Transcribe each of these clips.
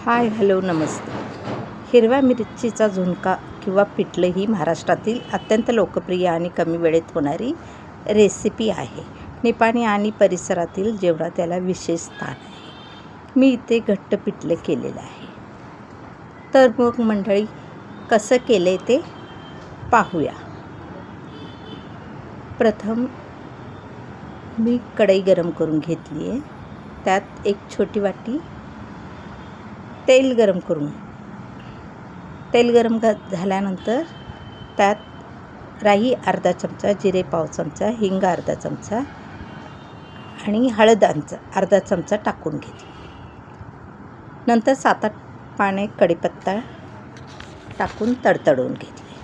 Hi hello नमस्ते. हिरव्या मिरचीचा झुणका किंवा पिठलं ही महाराष्ट्रातील अत्यंत लोकप्रिय आणि कमी वेळेत होणारी रेसिपी आहे. निपाणी आणि परिसरातील जेवणात त्याला विशेष स्थान आहे. मी इथे घट्ट पिठलं केलेलं आहे. तर मग मंडळी कसं केलं आहे ते पाहूया. प्रथम मी कढई गरम करून घेतली आहे. त्यात एक छोटी वाटी तेल गरम झाल्यानंतर त्यात राई अर्धा चमचा, जिरे पाव चमचा, हिंग अर्धा चमचा आणि हळद अर्धा चमचा टाकून घेतली. नंतर 7-8 पाने कढीपत्ता टाकून तडतडवून घेतले.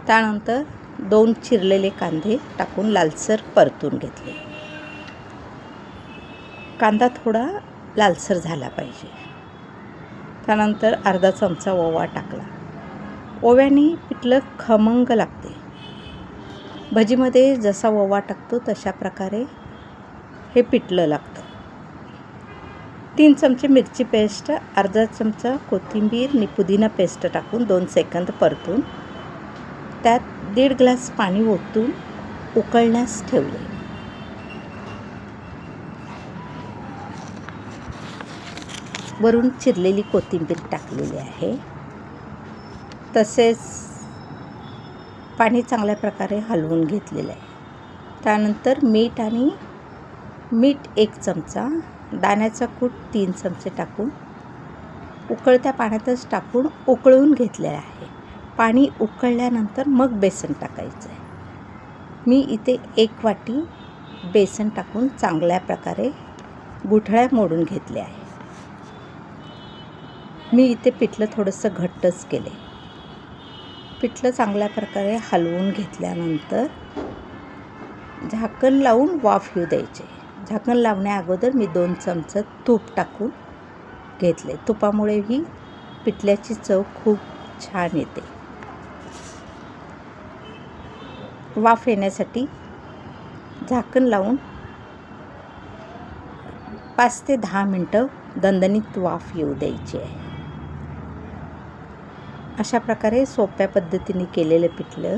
त्यानंतर 2 चिरलेले कांदे टाकून लालसर परतून घेतले. कांदा थोडा लालसर झाला पाहिजे. त्यानंतर अर्धा चमचा ओवा टाकला. ओव्याने पिठलं खमंग लागते. भजीमध्ये जसा ओवा टाकतो तशा प्रकारे हे पिठलं लागतं. 3 चमचे मिरची पेस्ट, अर्धा चमचा कोथिंबीर आणि पुदिना पेस्ट टाकून 2 सेकंद परतून त्यात 1.5 ग्लास पाणी ओतून उकळण्यास ठेवले. वरून चिरलेली कोथिंबीर टाकलेली आहे. तसेच पाणी चांगल्या प्रकारे हलवून घेतलेलं आहे. त्यानंतर मीठ 1 चमचा, दाण्याचा कूट 3 चमचे टाकून उकळत्या पाण्यातच टाकून उकळून घेतलेलं आहे. पाणी उकळल्यानंतर मग बेसन टाकायचं आहे. मी इथे 1 वाटी बेसन टाकून चांगल्या प्रकारे गुठळ्या मोडून घेतले आहे. मी इथे पिठलं थोडंसं घट्टच केले. पिठलं चांगल्या प्रकारे हलवून घेतल्यानंतर झाकण लावून वाफ येऊ द्यायचे. झाकण लावण्या अगोदर मी 2 चमचे तूप टाकून घेतले. तुपामुळे ही पिठल्याची चव खूप छान येते. वाफ येण्यासाठी झाकण लावून 5 ते 10 मिनटं दणदणीत वाफ येऊ द्यायची आहे. अशा प्रकारे सोप्या पद्धतीने केलेलं पिठलं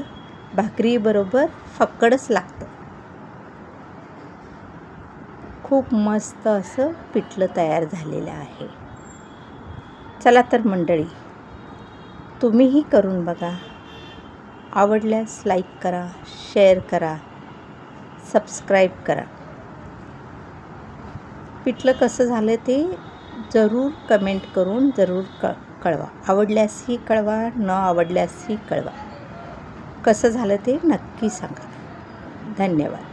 भाकरीबरोबर फक्कडच लागतं. खूप मस्त असं पिठलं तयार झालेलं आहे. चला तर मंडळी, तुम्हीही करून बघा. आवडल्यास लाईक करा, शेअर करा, सबस्क्राईब करा. पिठलं कसं झालं ते जरूर कमेंट करून कळवा. आवडल्यासही कळवा, न आवडल्यासही कळवा. कसं झालं ते नक्की सांगा. धन्यवाद.